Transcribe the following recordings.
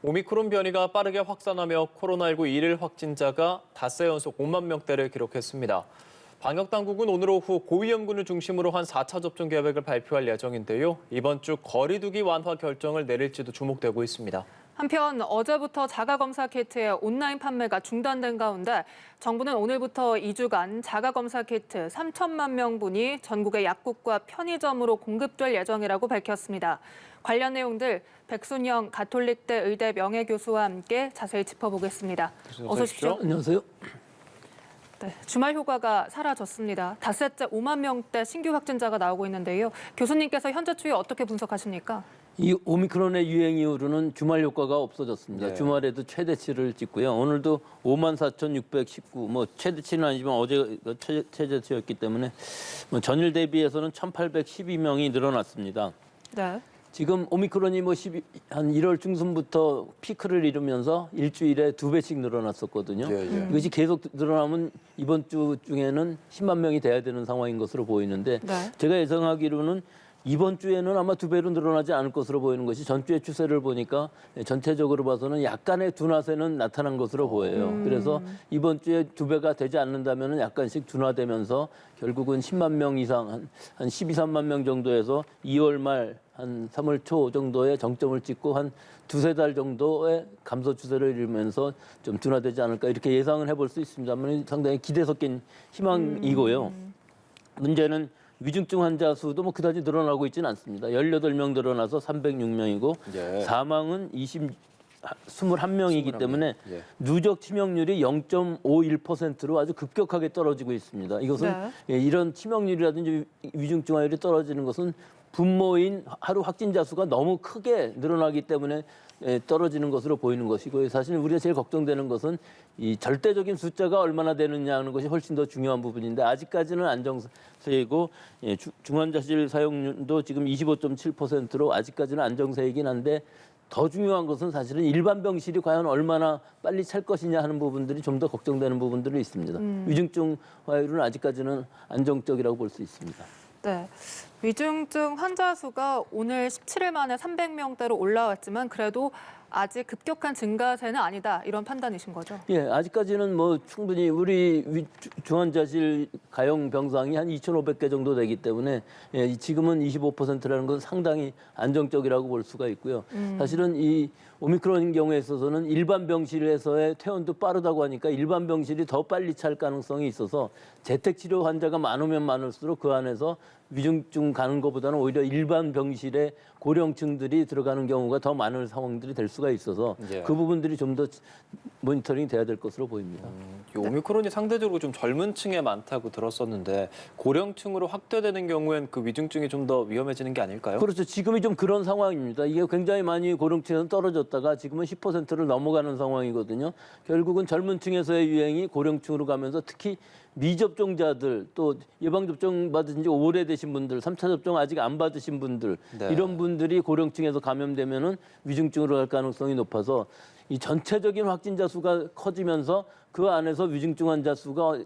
오미크론 변이가 빠르게 확산하며 코로나19 일일 확진자가 닷새 연속 5만 명대를 기록했습니다. 방역당국은 오늘 오후 고위험군을 중심으로 한 4차 접종 계획을 발표할 예정인데요. 이번 주 거리 두기 완화 결정을 내릴지도 주목되고 있습니다. 한편 어제부터 자가검사 키트의 온라인 판매가 중단된 가운데 정부는 오늘부터 2주간 자가검사 키트 3천만 명분이 전국의 약국과 편의점으로 공급될 예정이라고 밝혔습니다. 관련 내용들 백순영 가톨릭대 의대 명예교수와 함께 자세히 짚어보겠습니다. 어서 오십시오. 안녕하세요. 네, 주말 휴가가 사라졌습니다. 닷새째 5만 명대 신규 확진자가 나오고 있는데요. 교수님께서 현재 추이 어떻게 분석하십니까? 이 오미크론의 유행 이후로는 주말 효과가 없어졌습니다. 네. 주말에도 최대치를 찍고요. 오늘도 54,619, 최대치는 아니지만 어제 최대치였기 때문에 전일 대비해서는 1,812명이 늘어났습니다. 네. 지금 오미크론이 한 1월 중순부터 피크를 이루면서 일주일에 2배씩 늘어났었거든요. 이것이 계속 늘어나면 이번 주 중에는 10만 명이 돼야 되는 상황인 것으로 보이는데 네. 제가 예상하기로는 이번 주에는 아마 2배로 늘어나지 않을 것으로 보이는 것이 전주의 추세를 보니까 전체적으로 봐서는 약간의 둔화세는 나타난 것으로 보여요. 그래서 이번 주에 2배가 되지 않는다면 약간씩 둔화되면서 결국은 10만 명 이상, 한 12, 3만 명 정도에서 2월 말, 한 3월 초 정도에 정점을 찍고 한 2-3달 정도의 감소 추세를 이루면서 좀 둔화되지 않을까 이렇게 예상을 해볼 수 있습니다만 상당히 기대 섞인 희망이고요. 문제는 위중증 환자 수도 그다지 늘어나고 있지는 않습니다. 18명 늘어나서 306명이고 사망은 21명이기 때문에 누적 치명률이 0.51%로 아주 급격하게 떨어지고 있습니다. 이것은 이런 치명률이라든지 위중증화율이 떨어지는 것은 분모인 하루 확진자 수가 너무 크게 늘어나기 때문에 떨어지는 것으로 보이는 것이고 사실 우리가 제일 걱정되는 것은 이 절대적인 숫자가 얼마나 되느냐 하는 것이 훨씬 더 중요한 부분인데 아직까지는 안정세이고 중환자실 사용률도 지금 25.7%로 아직까지는 안정세이긴 한데 더 중요한 것은 사실은 일반 병실이 과연 얼마나 빨리 찰 것이냐 하는 부분들이 좀 더 걱정되는 부분들이 있습니다. 위중증 화율은 아직까지는 안정적이라고 볼 수 있습니다. 네. 위중증 환자 수가 오늘 17일 만에 300명대로 올라왔지만 그래도 아직 급격한 증가세는 아니다. 이런 판단이신 거죠? 예, 아직까지는 충분히 우리 중환자실 가용 병상이 한 2,500개 정도 되기 때문에 지금은 25%라는 건 상당히 안정적이라고 볼 수가 있고요. 사실은 이 오미크론인 경우에 있어서는 일반 병실에서의 퇴원도 빠르다고 하니까 일반 병실이 더 빨리 찰 가능성이 있어서 재택치료 환자가 많으면 많을수록 그 안에서 위중증 가는 것보다는 오히려 일반 병실에 고령층들이 들어가는 경우가 더 많은 상황들이 될 수가 있어서 그 부분들이 좀 더 모니터링이 돼야 될 것으로 보입니다. 이 오미크론이 상대적으로 좀 젊은 층에 많다고 들었었는데 고령층으로 확대되는 경우엔 그 위중증이 좀 더 위험해지는 게 아닐까요? 그렇죠. 지금이 좀 그런 상황입니다. 이게 굉장히 많이 고령층에서 떨어졌다가 지금은 10%를 넘어가는 상황이거든요. 결국은 젊은 층에서의 유행이 고령층으로 가면서 특히 미접종자들 또 예방접종 받은 지 오래되신 분들, 3차 접종 아직 안 받으신 분들 이런 분들이 고령층에서 감염되면은 위중증으로 갈 가능성이 높아서 이 전체적인 확진자 수가 커지면서 그 안에서 위중증 환자 수가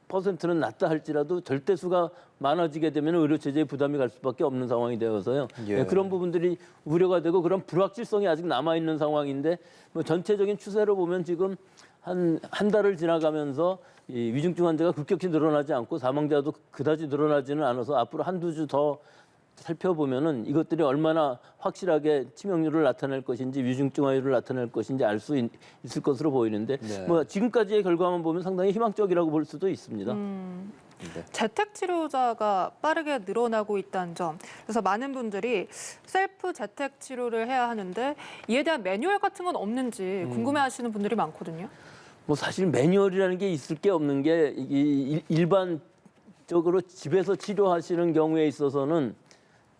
퍼센트는 낮다 할지라도 절대수가 많아지게 되면 의료체제에 부담이 갈 수밖에 없는 상황이 되어서요. 그런 부분들이 우려가 되고 그런 불확실성이 아직 남아있는 상황인데 전체적인 추세로 보면 지금 한 달을 지나가면서 이 위중증 환자가 급격히 늘어나지 않고 사망자도 그다지 늘어나지는 않아서 앞으로 한두 주 더 살펴보면은 이것들이 얼마나 확실하게 치명률을 나타낼 것인지 위중증화율을 나타낼 것인지 알 수 있을 것으로 보이는데 지금까지의 결과만 보면 상당히 희망적이라고 볼 수도 있습니다. 재택 치료자가 빠르게 늘어나고 있다는 점. 그래서 많은 분들이 셀프 재택 치료를 해야 하는데 이에 대한 매뉴얼 같은 건 없는지 궁금해하시는 분들이 많거든요. 사실 매뉴얼이라는 게 있을 게 없는 게 일반적으로 집에서 치료하시는 경우에 있어서는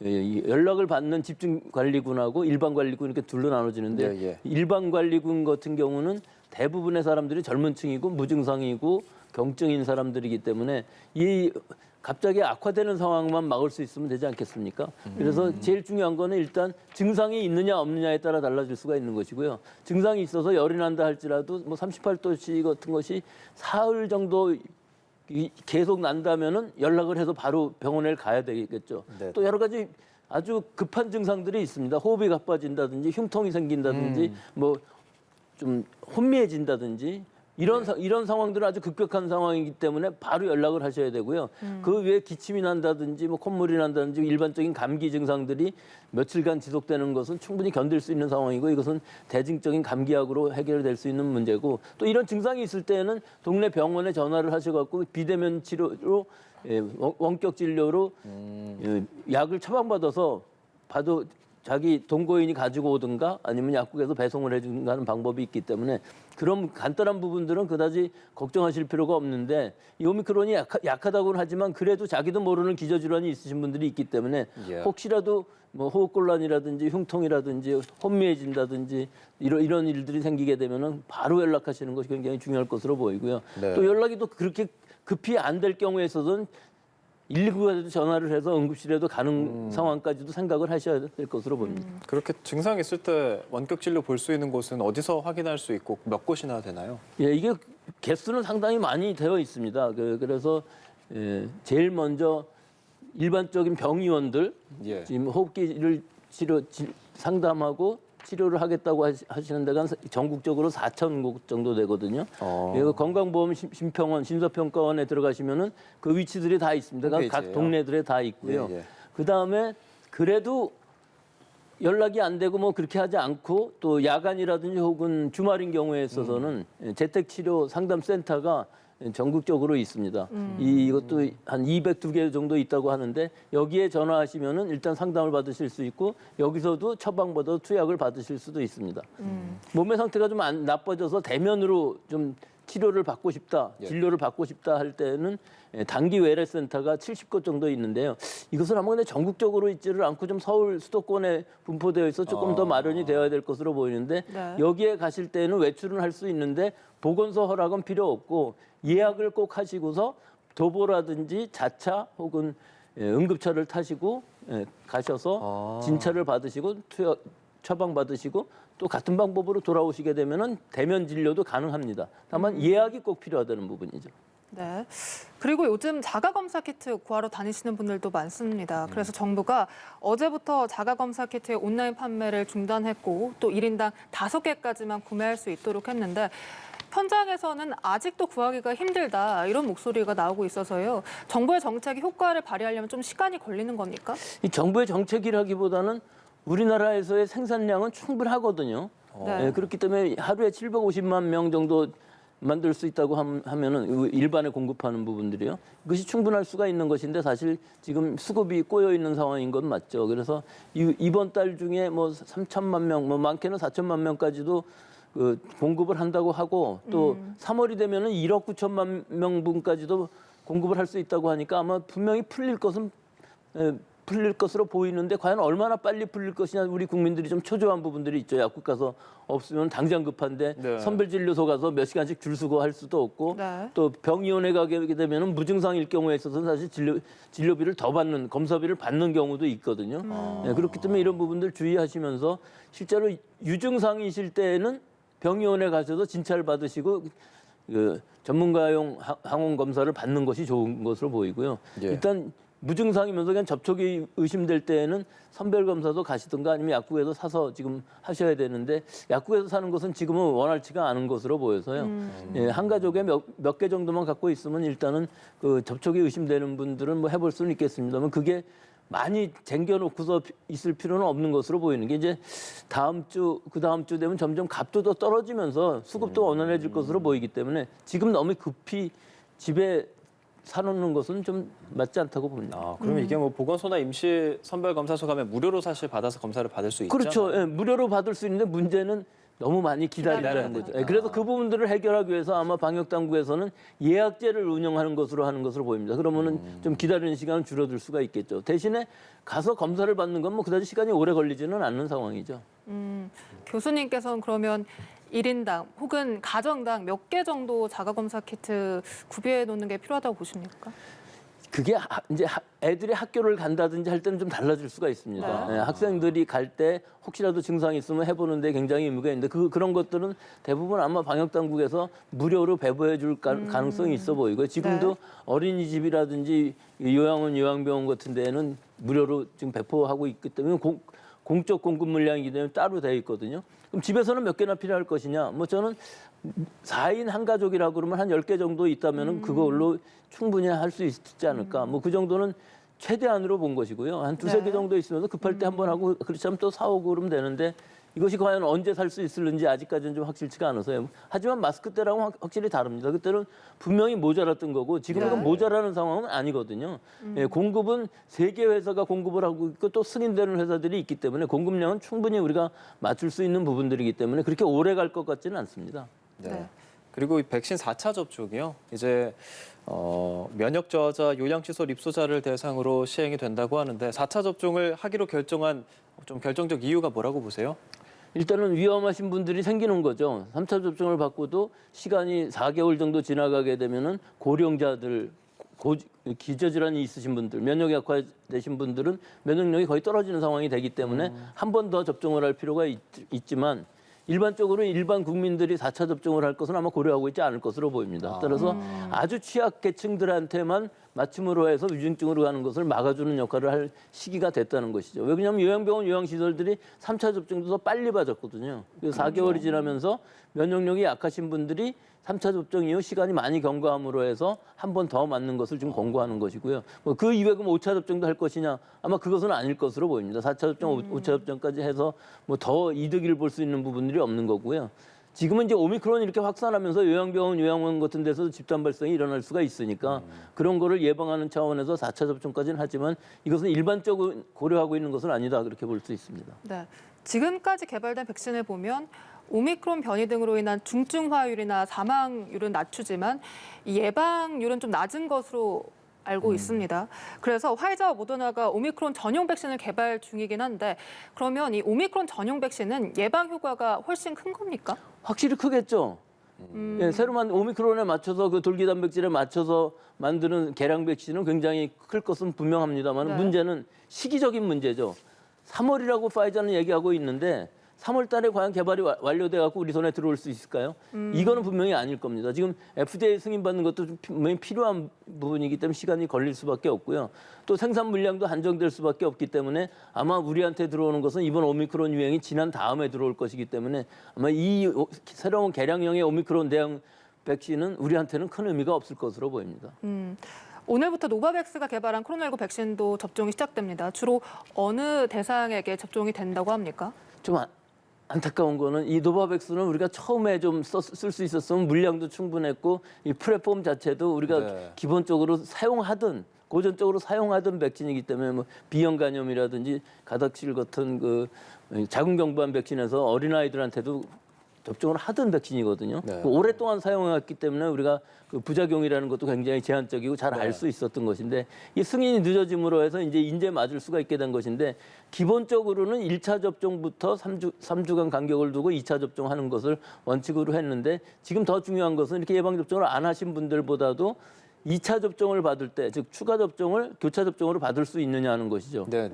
연락을 받는 집중관리군하고 일반관리군 이렇게 둘로 나눠지는데 일반관리군 같은 경우는 대부분의 사람들이 젊은 층이고 무증상이고 경증인 사람들이기 때문에 이 갑자기 악화되는 상황만 막을 수 있으면 되지 않겠습니까? 그래서 제일 중요한 거는 일단 증상이 있느냐 없느냐에 따라 달라질 수가 있는 것이고요. 증상이 있어서 열이 난다 할지라도 38도씨 같은 것이 사흘 정도 계속 난다면은 연락을 해서 바로 병원에 가야 되겠죠. 또 여러 가지 아주 급한 증상들이 있습니다. 호흡이 가빠진다든지 흉통이 생긴다든지 뭐 좀 혼미해진다든지 이런 상황들은 아주 급격한 상황이기 때문에 바로 연락을 하셔야 되고요. 그 외에 기침이 난다든지 뭐 콧물이 난다든지 일반적인 감기 증상들이 며칠간 지속되는 것은 충분히 견딜 수 있는 상황이고 이것은 대증적인 감기약으로 해결될 수 있는 문제고 또 이런 증상이 있을 때는 동네 병원에 전화를 하셔갖고 비대면 치료로 원격 진료로 약을 처방받아서 봐도 자기 동거인이 가지고 오든가 아니면 약국에서 배송을 해주든가 하는 방법이 있기 때문에 그런 간단한 부분들은 그다지 걱정하실 필요가 없는데 이 오미크론이 약하다고는 하지만 그래도 자기도 모르는 기저질환이 있으신 분들이 있기 때문에 예. 혹시라도 뭐 호흡곤란이라든지 흉통이라든지 혼미해진다든지 이런 일들이 생기게 되면은 바로 연락하시는 것이 굉장히 중요할 것으로 보이고요. 네. 또 연락이 또 그렇게 급히 안 될 경우에 있어서는 119에도 전화를 해서 응급실에도 가는 상황까지도 생각을 하셔야 될 것으로 보입니다. 그렇게 증상 있을 때 원격 진료 볼 수 있는 곳은 어디서 확인할 수 있고 몇 곳이나 되나요? 예, 이게 개수는 상당히 많이 되어 있습니다. 그래서 제일 먼저 일반적인 병의원들 예. 지금 호흡기를 상담하고 치료를 하겠다고 하시는 데가 전국적으로 4,000곳 정도 되거든요. 이거 건강보험 심평원, 심사평가원에 들어가시면은 그 위치들이 다 있습니다. 각 홈페이지예요? 동네들에 다 있고요. 예, 예. 그 다음에 그래도 연락이 안 되고 뭐 그렇게 하지 않고 또 야간이라든지 혹은 주말인 경우에 있어서는 재택치료 상담센터가 전국적으로 있습니다. 이것도 한 202개 정도 있다고 하는데 여기에 전화하시면은 일단 상담을 받으실 수 있고 여기서도 처방받아 투약을 받으실 수도 있습니다. 몸의 상태가 좀 나빠져서 대면으로 좀 치료를 받고 싶다, 진료를 받고 싶다 할 때는 단기 외래센터가 70곳 정도 있는데요. 이것은 아마 근데 전국적으로 있지를 않고 좀 서울 수도권에 분포되어 있어 조금 더 마련이 되어야 될 것으로 보이는데 네. 여기에 가실 때는 외출은 할 수 있는데 보건소 허락은 필요 없고 예약을 꼭 하시고서 도보라든지 자차 혹은 응급차를 타시고 가셔서 진찰을 받으시고 처방 받으시고 또 같은 방법으로 돌아오시게 되면은 대면 진료도 가능합니다. 다만 예약이 꼭 필요하다는 부분이죠. 네. 그리고 요즘 자가검사 키트 구하러 다니시는 분들도 많습니다. 그래서 정부가 어제부터 자가검사 키트의 온라인 판매를 중단했고 또 1인당 5개까지만 구매할 수 있도록 했는데 현장에서는 아직도 구하기가 힘들다 이런 목소리가 나오고 있어서요. 정부의 정책이 효과를 발휘하려면 좀 시간이 걸리는 겁니까? 이 정부의 정책이라기보다는 우리나라에서의 생산량은 충분하거든요. 네. 그렇기 때문에 하루에 750만 명 정도 만들 수 있다고 하면은 일반에 공급하는 부분들이요. 그것이 충분할 수가 있는 것인데 사실 지금 수급이 꼬여 있는 상황인 건 맞죠. 그래서 이번 달 중에 뭐 3천만 명, 뭐 많게는 4천만 명까지도 공급을 한다고 하고 또 3월이 되면은 1억 9천만 명분까지도 공급을 할 수 있다고 하니까 아마 분명히 풀릴 것으로 보이는데 과연 얼마나 빨리 풀릴 것이냐 우리 국민들이 좀 초조한 부분들이 있죠. 약국 가서 없으면 당장 급한데 네. 선별진료소 가서 몇 시간씩 줄 서고 할 수도 없고 네. 또 병의원에 가게 되면 무증상일 경우에 있어서는 사실 진료비를 더 받는 검사비를 받는 경우도 있거든요. 그렇기 때문에 이런 부분들 주의하시면서 실제로 유증상이실 때에는 병의원에 가셔서 진찰 받으시고 전문가용 항원 검사를 받는 것이 좋은 것으로 보이고요. 예. 일단 무증상이면서 그냥 접촉이 의심될 때에는 선별 검사도 가시든가 아니면 약국에서 사서 지금 하셔야 되는데 약국에서 사는 것은 지금은 원활치가 않은 것으로 보여서요. 한 가족에 몇 개 정도만 갖고 있으면 일단은 그 접촉이 의심되는 분들은 뭐 해볼 수는 있겠습니다만 그게 많이 쟁겨놓고서 있을 필요는 없는 것으로 보이는 게 이제 다음 주, 그 다음 주 되면 점점 값도 더 떨어지면서 수급도 원활해질 것으로 보이기 때문에 지금 너무 급히 집에 사놓는 것은 좀 맞지 않다고 봅니다. 그러면 이게 뭐 보건소나 임시 선별검사소 가면 무료로 사실 받아서 검사를 받을 수 있잖아요. 그렇죠. 예, 무료로 받을 수 있는데 문제는 너무 많이 기다리는 거죠. 예, 그래서 그 부분들을 해결하기 위해서 아마 방역당국에서는 예약제를 운영하는 것으로 하는 것으로 보입니다. 그러면은 좀 기다리는 시간은 줄어들 수가 있겠죠. 대신에 가서 검사를 받는 건 뭐 그다지 시간이 오래 걸리지는 않는 상황이죠. 교수님께서는 그러면 1인당 혹은 가정당 몇 개 정도 자가검사 키트 구비해 놓는 게 필요하다고 보십니까? 그게 이제 애들이 학교를 간다든지 할 때는 좀 달라질 수가 있습니다. 네, 학생들이 갈 때 혹시라도 증상이 있으면 해보는데 굉장히 의미가 있는데 그런 것들은 대부분 아마 방역 당국에서 무료로 배부해 줄 가능성이 있어 보이고 지금도 어린이집이라든지 요양원, 요양병원 같은 데는 무료로 지금 배포하고 있기 때문에 공적 공급 물량이기 때문에 따로 돼 있거든요. 그럼 집에서는 몇 개나 필요할 것이냐? 뭐 저는 4인 한 가족이라고 그러면 한 10개 정도 있다면은 그걸로 충분히 할 수 있지 않을까. 뭐 그 정도는 최대한으로 본 것이고요. 한 두세 개 정도 있으면서 급할 때 한 번 하고 그렇지 않으면 또 사오고 그러면 되는데 이것이 과연 언제 살 수 있을는지 아직까지는 좀 확실치가 않아서요. 하지만 마스크 때랑은 확실히 다릅니다. 그때는 분명히 모자랐던 거고 지금은 모자라는 상황은 아니거든요. 예, 공급은 세 개 회사가 공급을 하고 있고 또 승인되는 회사들이 있기 때문에 공급량은 충분히 우리가 맞출 수 있는 부분들이기 때문에 그렇게 오래 갈 것 같지는 않습니다. 네. 그리고 이 백신 4차 접종이요. 이제 면역 저하자 요양시설 입소자를 대상으로 시행이 된다고 하는데 4차 접종을 하기로 결정한 좀 결정적 이유가 뭐라고 보세요? 일단은 위험하신 분들이 생기는 거죠. 3차 접종을 받고도 시간이 4개월 정도 지나가게 되면은 고령자들, 기저질환이 있으신 분들, 면역이 약화되신 분들은 면역력이 거의 떨어지는 상황이 되기 때문에 한 번 더 접종을 할 필요가 있지만 일반적으로 일반 국민들이 4차 접종을 할 것은 아마 고려하고 있지 않을 것으로 보입니다. 따라서 아주 취약계층들한테만 맞춤으로 해서 위중증으로 가는 것을 막아주는 역할을 할 시기가 됐다는 것이죠. 왜냐하면 요양병원, 요양시설들이 3차 접종도 더 빨리 맞았거든요. 그래서 4개월이 지나면서 면역력이 약하신 분들이 3차 접종 이후 시간이 많이 경과함으로 해서 한 번 더 맞는 것을 지금 권고하는 것이고요. 뭐 그 이외에 그럼 5차 접종도 할 것이냐? 아마 그것은 아닐 것으로 보입니다. 4차 접종, 5차 접종까지 해서 뭐 더 이득을 볼 수 있는 부분들이 없는 거고요. 지금은 이제 오미크론이 이렇게 확산하면서 요양병원, 요양원 같은 데서 집단 발생이 일어날 수가 있으니까 그런 거를 예방하는 차원에서 4차 접종까지는 하지만 이것은 일반적으로 고려하고 있는 것은 아니다 그렇게 볼 수 있습니다. 네. 지금까지 개발된 백신을 보면 오미크론 변이 등으로 인한 중증화율이나 사망률은 낮추지만 이 예방률은 좀 낮은 것으로 알고 있습니다. 그래서 화이자와 모더나가 오미크론 전용 백신을 개발 중이긴 한데 그러면 이 오미크론 전용 백신은 예방 효과가 훨씬 큰 겁니까? 확실히 크겠죠. 예, 새로만 오미크론에 맞춰서 그 돌기단백질에 맞춰서 만드는 개량 백신은 굉장히 클 것은 분명합니다만 문제는 시기적인 문제죠. 3월이라고 파이자는 얘기하고 있는데 3월 달에 과연 개발이 완료돼 갖고 우리 손에 들어올 수 있을까요? 이거는 분명히 아닐 겁니다. 지금 FDA 승인받는 것도 분명히 필요한 부분이기 때문에 시간이 걸릴 수밖에 없고요. 또 생산 물량도 한정될 수밖에 없기 때문에 아마 우리한테 들어오는 것은 이번 오미크론 유행이 지난 다음에 들어올 것이기 때문에 아마 이 새로운 개량형의 오미크론 대응 백신은 우리한테는 큰 의미가 없을 것으로 보입니다. 오늘부터 노바백스가 개발한 코로나19 백신도 접종이 시작됩니다. 주로 어느 대상에게 접종이 된다고 합니까? 좀 안타까운 거는 이 노바백스는 우리가 처음에 좀 쓸 수 있었으면 물량도 충분했고 이 플랫폼 자체도 우리가 기본적으로 사용하던 고전적으로 사용하던 백신이기 때문에 뭐 B형 간염이라든지 가닥실 같은 그 자궁경부암 백신에서 어린아이들한테도 접종을 하던 백신이거든요. 오랫동안 사용해왔기 때문에 우리가 그 부작용이라는 것도 굉장히 제한적이고 잘 알 수 있었던 것인데 이 승인이 늦어짐으로 해서 이제 맞을 수가 있게 된 것인데 기본적으로는 1차 접종부터 3주간 간격을 두고 2차 접종하는 것을 원칙으로 했는데 지금 더 중요한 것은 이렇게 예방접종을 안 하신 분들보다도 2차 접종을 받을 때, 즉 추가 접종을 교차 접종으로 받을 수 있느냐 하는 것이죠. 네.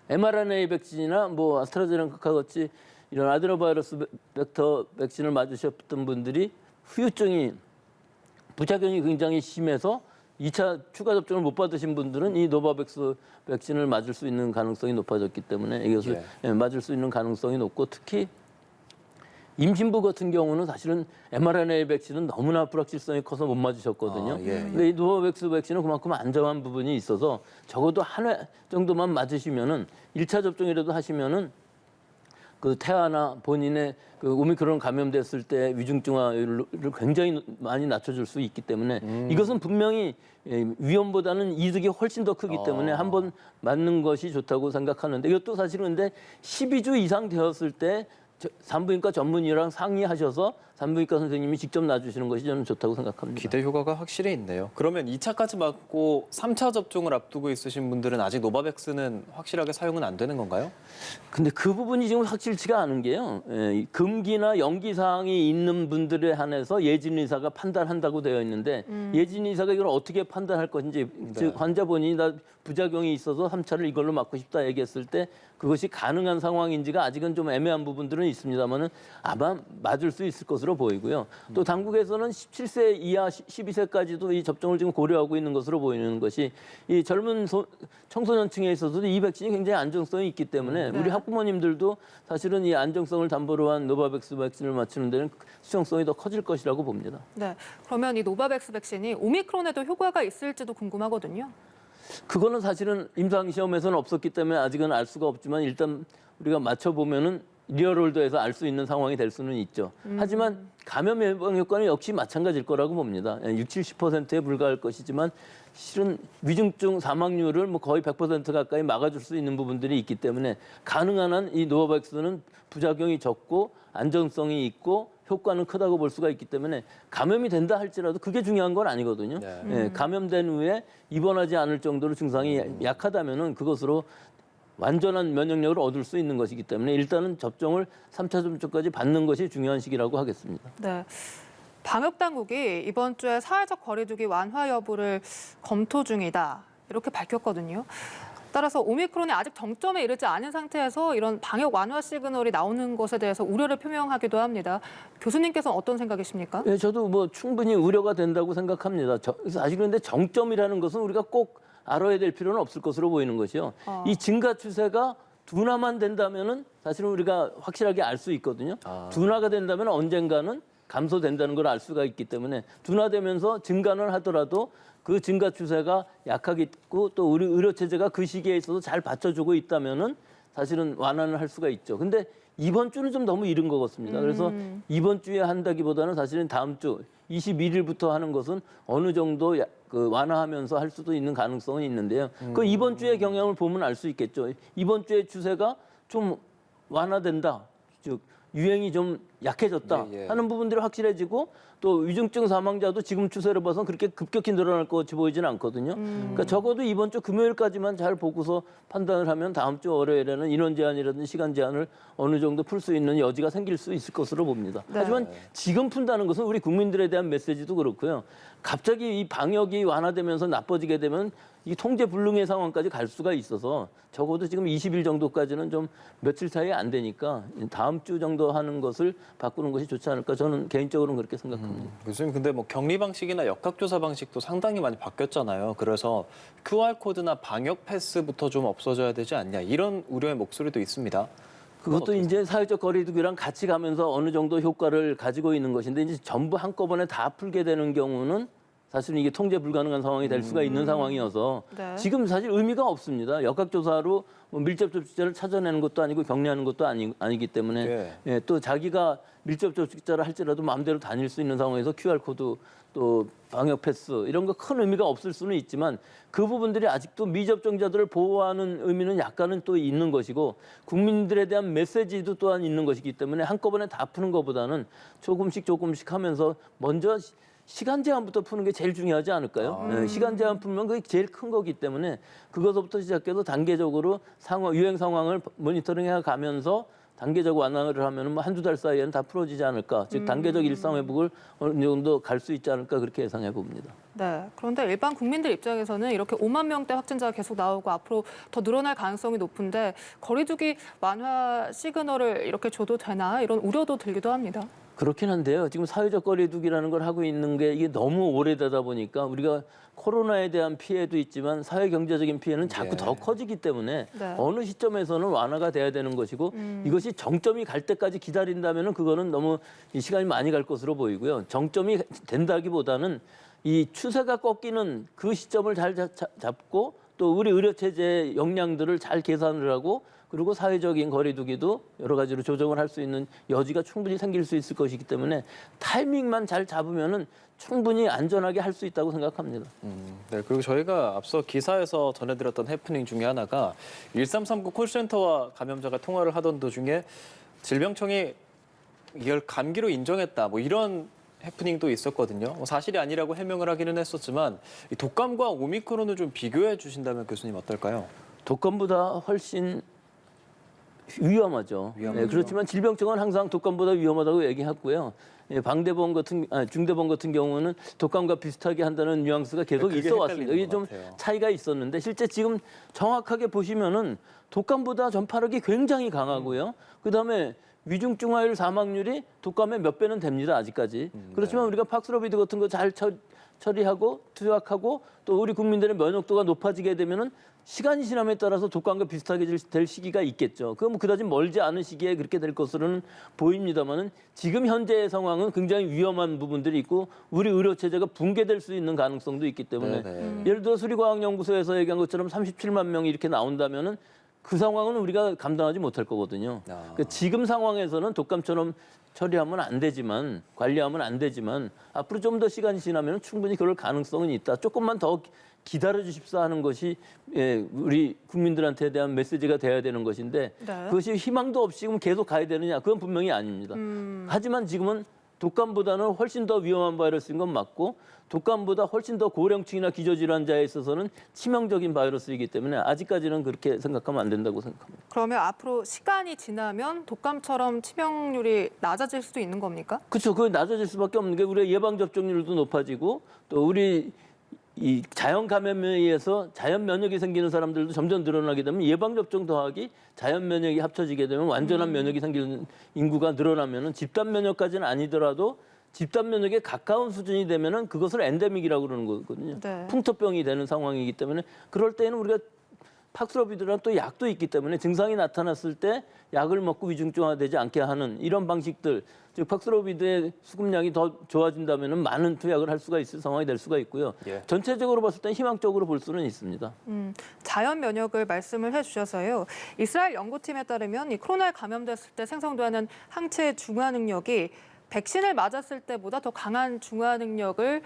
mRNA 백신이나 뭐 아스트라제네카 같이 이런 아데노바이러스 벡터 백신을 맞으셨던 분들이 후유증이 부작용이 굉장히 심해서 2차 추가 접종을 못 받으신 분들은 이 노바백스 백신을 맞을 수 있는 가능성이 높아졌기 때문에 이것을 맞을 수 있는 가능성이 높고 특히 임신부 같은 경우는 사실은 mRNA 백신은 너무나 불확실성이 커서 못 맞으셨거든요. 근데 이 노바백스 백신은 그만큼 안정한 부분이 있어서 적어도 한 회 정도만 맞으시면은 1차 접종이라도 하시면은 그 태아나 본인의 그 오미크론 감염됐을 때 위중증화율을 굉장히 많이 낮춰줄 수 있기 때문에 이것은 분명히 위험보다는 이득이 훨씬 더 크기 때문에 한번 맞는 것이 좋다고 생각하는데 이것도 사실은 근데 12주 이상 되었을 때 산부인과 전문의랑 상의하셔서 산부인과 선생님이 직접 놔주시는 것이 저는 좋다고 생각합니다. 기대 효과가 확실히 있네요. 그러면 2차까지 맞고 3차 접종을 앞두고 있으신 분들은 아직 노바백스는 확실하게 사용은 안 되는 건가요? 근데 그 부분이 지금 확실치가 않은 게요. 이 금기나 연기 사항이 있는 분들에 한해서 예진 의사가 판단한다고 되어 있는데 예진 의사가 이걸 어떻게 판단할 것인지 즉 환자 본인이 나 부작용이 있어서 3차를 이걸로 맞고 싶다 얘기했을 때 그것이 가능한 상황인지가 아직은 좀 애매한 부분들은 있습니다만은 아마 맞을 수 있을 것으로 보이고요. 또 당국에서는 17세 이하 12세까지도 이 접종을 지금 고려하고 있는 것으로 보이는 것이 이 젊은 청소년층에 있어서도 이 백신이 굉장히 안정성이 있기 때문에 우리 학부모님들도 사실은 이 안정성을 담보로 한 노바백스 백신을 맞추는 데는 수용성이 더 커질 것이라고 봅니다. 네, 그러면 이 노바백스 백신이 오미크론에도 효과가 있을지도 궁금하거든요. 그거는 사실은 임상시험에서는 없었기 때문에 아직은 알 수가 없지만 일단 우리가 맞춰보면은 리얼월드에서 알 수 있는 상황이 될 수는 있죠. 하지만 감염 예방 효과는 역시 마찬가지일 거라고 봅니다. 60~70%에 불과할 것이지만 실은 위중증 사망률을 뭐 거의 100% 가까이 막아줄 수 있는 부분들이 있기 때문에 가능한 한 이 노바백스는 부작용이 적고 안정성이 있고 효과는 크다고 볼 수가 있기 때문에 감염이 된다 할지라도 그게 중요한 건 아니거든요. 예, 감염된 후에 입원하지 않을 정도로 증상이 약하다면은 그것으로 완전한 면역력을 얻을 수 있는 것이기 때문에 일단은 접종을 3차 접종까지 받는 것이 중요한 시기라고 하겠습니다. 네. 방역 당국이 이번 주에 사회적 거리두기 완화 여부를 검토 중이다. 이렇게 밝혔거든요. 따라서 오미크론이 아직 정점에 이르지 않은 상태에서 이런 방역 완화 시그널이 나오는 것에 대해서 우려를 표명하기도 합니다. 교수님께서는 어떤 생각이십니까? 네, 저도 뭐 충분히 우려가 된다고 생각합니다. 사실 그런데 정점이라는 것은 우리가 꼭 알아야 될 필요는 없을 것으로 보이는 것이요. 이 증가 추세가 둔화만 된다면은 사실은 우리가 확실하게 알 수 있거든요. 둔화가 된다면 언젠가는 감소된다는 걸 알 수가 있기 때문에 둔화되면서 증가는 하더라도 그 증가 추세가 약하겠고 또 우리 의료 체제가 그 시기에 있어서 잘 받쳐주고 있다면은 사실은 완화는 할 수가 있죠. 근데 이번 주는 좀 너무 이른 것 같습니다. 그래서 이번 주에 한다기보다는 사실은 다음 주 21일부터 하는 것은 어느 정도 그 완화하면서 할 수도 있는 가능성은 있는데요. 그 이번 주의 경향을 보면 알 수 있겠죠. 이번 주의 추세가 좀 완화된다. 즉 유행이 좀 약해졌다 하는 부분들이 확실해지고 또 위중증 사망자도 지금 추세를 봐서는 그렇게 급격히 늘어날 것 같이 보이지는 않거든요. 그러니까 적어도 이번 주 금요일까지만 잘 보고서 판단을 하면 다음 주 월요일에는 인원 제한이라든지 시간 제한을 어느 정도 풀 수 있는 여지가 생길 수 있을 것으로 봅니다. 하지만 지금 푼다는 것은 우리 국민들에 대한 메시지도 그렇고요. 갑자기 이 방역이 완화되면서 나빠지게 되면 이 통제 불능의 상황까지 갈 수가 있어서 적어도 지금 20일 정도까지는 좀 며칠 차이 안 되니까 다음 주 정도 하는 것을 바꾸는 것이 좋지 않을까 저는 개인적으로는 그렇게 생각합니다. 요즘 근데 뭐 격리 방식이나 역학조사 방식도 상당히 많이 바뀌었잖아요. 그래서 QR코드나 방역 패스부터 좀 없어져야 되지 않냐 이런 우려의 목소리도 있습니다. 그것도 이제 사회적 거리두기랑 같이 가면서 어느 정도 효과를 가지고 있는 것인데 이제 전부 한꺼번에 다 풀게 되는 경우는 사실은 이게 통제 불가능한 상황이 될 수가 있는 상황이어서 지금 사실 의미가 없습니다. 역학조사로 뭐 밀접 접촉자를 찾아내는 것도 아니고 격리하는 것도 아니기 때문에 예, 또 자기가 밀접 접촉자를 할지라도 마음대로 다닐 수 있는 상황에서 QR코드 또 방역 패스 이런 거 큰 의미가 없을 수는 있지만 그 부분들이 아직도 미접종자들을 보호하는 의미는 약간은 또 있는 것이고 국민들에 대한 메시지도 또한 있는 것이기 때문에 한꺼번에 다 푸는 것보다는 조금씩 하면서 먼저 시간 제한부터 푸는 게 제일 중요하지 않을까요? 네, 시간 제한 풀면 그게 제일 큰 거기 때문에 그것부터 시작해서 단계적으로 유행 상황을 모니터링해 가면서 단계적 완화를 하면 뭐 한두 달 사이에는 다 풀어지지 않을까. 즉 단계적 일상 회복을 어느 정도 갈 수 있지 않을까 그렇게 예상해 봅니다. 네. 그런데 일반 국민들 입장에서는 이렇게 5만 명대 확진자가 계속 나오고 앞으로 더 늘어날 가능성이 높은데 거리두기 완화 시그널을 이렇게 줘도 되나 이런 우려도 들기도 합니다. 그렇긴 한데요. 지금 사회적 거리두기라는 걸 하고 있는 게 이게 너무 오래되다 보니까 우리가 코로나에 대한 피해도 있지만 사회 경제적인 피해는 자꾸 더 커지기 때문에 어느 시점에서는 완화가 돼야 되는 것이고 이것이 정점이 갈 때까지 기다린다면은 그거는 너무 시간이 많이 갈 것으로 보이고요. 정점이 된다기보다는 이 추세가 꺾이는 그 시점을 잘 잡고 또 우리 의료 체제의 역량들을 잘 계산을 하고 그리고 사회적인 거리두기도 여러 가지로 조정을 할 수 있는 여지가 충분히 생길 수 있을 것이기 때문에 타이밍만 잘 잡으면은 충분히 안전하게 할 수 있다고 생각합니다. 네, 그리고 저희가 앞서 기사에서 전해드렸던 해프닝 중에 하나가 1339 콜센터와 감염자가 통화를 하던 도중에 질병청이 이걸 감기로 인정했다. 뭐 이런 해프닝도 있었거든요. 뭐 사실이 아니라고 해명을 하기는 했었지만 이 독감과 오미크론을 좀 비교해 주신다면 교수님 어떨까요? 독감보다 훨씬 위험하죠. 네, 그렇지만 질병청은 항상 독감보다 위험하다고 얘기했고요. 예, 중대본 같은 경우는 독감과 비슷하게 한다는 뉘앙스가 계속 그게 있어 왔습니다. 헷갈리는 이게 좀 것 같아요. 차이가 있었는데 실제 지금 정확하게 보시면은 독감보다 전파력이 굉장히 강하고요. 그다음에 위중증화율 사망률이 독감의 몇 배는 됩니다. 아직까지. 그렇지만 우리가 팍스로비드 같은 거 잘 처리하고 투약하고 또 우리 국민들의 면역도가 높아지게 되면은 시간이 지남에 따라서 독감과 비슷하게 될 시기가 있겠죠. 그건 뭐 그다지 멀지 않은 시기에 그렇게 될 것으로는 보입니다만은 지금 현재의 상황은 굉장히 위험한 부분들이 있고 우리 의료 체제가 붕괴될 수 있는 가능성도 있기 때문에 예를 들어 수리과학연구소에서 얘기한 것처럼 37만 명이 이렇게 나온다면은 그 상황은 우리가 감당하지 못할 거거든요. 그러니까 지금 상황에서는 독감처럼 처리하면 안 되지만 관리하면 안 되지만 앞으로 좀 더 시간이 지나면 충분히 그럴 가능성은 있다. 조금만 더 기다려 주십사 하는 것이 우리 국민들한테 대한 메시지가 돼야 되는 것인데 네. 그것이 희망도 없이 지금 계속 가야 되느냐 그건 분명히 아닙니다. 하지만 지금은 독감보다는 훨씬 더 위험한 바이러스인 건 맞고 독감보다 훨씬 더 고령층이나 기저질환자에 있어서는 치명적인 바이러스이기 때문에 아직까지는 그렇게 생각하면 안 된다고 생각합니다. 그러면 앞으로 시간이 지나면 독감처럼 치명률이 낮아질 수도 있는 겁니까? 그렇죠. 그게 낮아질 수밖에 없는 게 우리의 예방 접종률도 높아지고 또 우리 이 자연 감염에 의해서 자연 면역이 생기는 사람들도 점점 늘어나게 되면 예방 접종 더하기 자연 면역이 합쳐지게 되면 완전한 면역이 생기는 인구가 늘어나면은 집단 면역까지는 아니더라도 집단 면역에 가까운 수준이 되면은 그것을 엔데믹이라고 그러는 거거든요. 네. 풍토병이 되는 상황이기 때문에 그럴 때는 우리가 팍스로비드랑 또 약도 있기 때문에 증상이 나타났을 때 약을 먹고 위중증화되지 않게 하는 이런 방식들, 즉 팍스로비드의 수급량이 더 좋아진다면은 많은 투약을 할 수가 있을 상황이 될 수가 있고요. 예. 전체적으로 봤을 때 희망적으로 볼 수는 있습니다. 자연 면역을 말씀을 해주셔서요. 이스라엘 연구팀에 따르면 이 코로나에 감염됐을 때 생성되는 항체의 중화 능력이 백신을 맞았을 때보다 더 강한 중화 능력을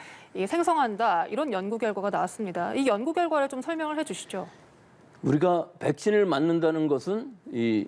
생성한다. 이런 연구 결과가 나왔습니다. 이 연구 결과를 좀 설명을 해주시죠. 우리가 백신을 맞는다는 것은 이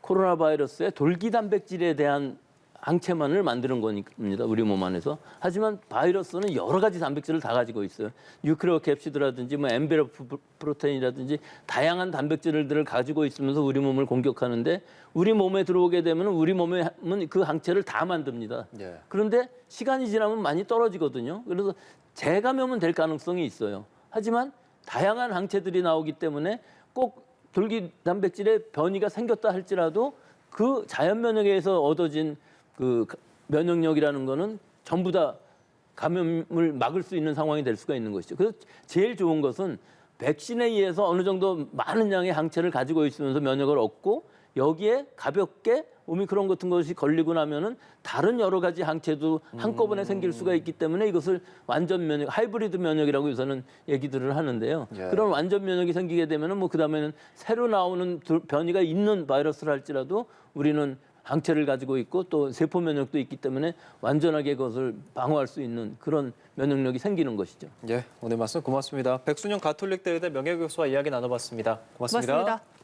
코로나 바이러스의 돌기 단백질에 대한 항체만을 만드는 겁니다. 우리 몸 안에서. 하지만 바이러스는 여러 가지 단백질을 다 가지고 있어요. 뉴클레오 캡시드라든지 뭐 엔베러프 프로테인이라든지 다양한 단백질들을 가지고 있으면서 우리 몸을 공격하는데 우리 몸에 들어오게 되면 우리 몸은 그 항체를 다 만듭니다. 예. 그런데 시간이 지나면 많이 떨어지거든요. 그래서 재감염은 될 가능성이 있어요. 하지만 다양한 항체들이 나오기 때문에 꼭 돌기 단백질의 변이가 생겼다 할지라도 그 자연 면역에 의해서 얻어진 그 면역력이라는 거는 전부 다 감염을 막을 수 있는 상황이 될 수가 있는 것이죠. 그래서 제일 좋은 것은 백신에 의해서 어느 정도 많은 양의 항체를 가지고 있으면서 면역을 얻고 여기에 가볍게 오미크론 같은 것이 걸리고 나면은 다른 여러 가지 항체도 한꺼번에 생길 수가 있기 때문에 이것을 완전 면역, 하이브리드 면역이라고 요새는 얘기들을 하는데요. 예. 그런 완전 면역이 생기게 되면은 뭐 그다음에는 새로 나오는 변이가 있는 바이러스를 할지라도 우리는 항체를 가지고 있고 또 세포 면역도 있기 때문에 완전하게 그것을 방어할 수 있는 그런 면역력이 생기는 것이죠. 예, 오늘 말씀 고맙습니다. 백순영 가톨릭대 의대 명예교수와 이야기 나눠봤습니다. 고맙습니다. 고맙습니다.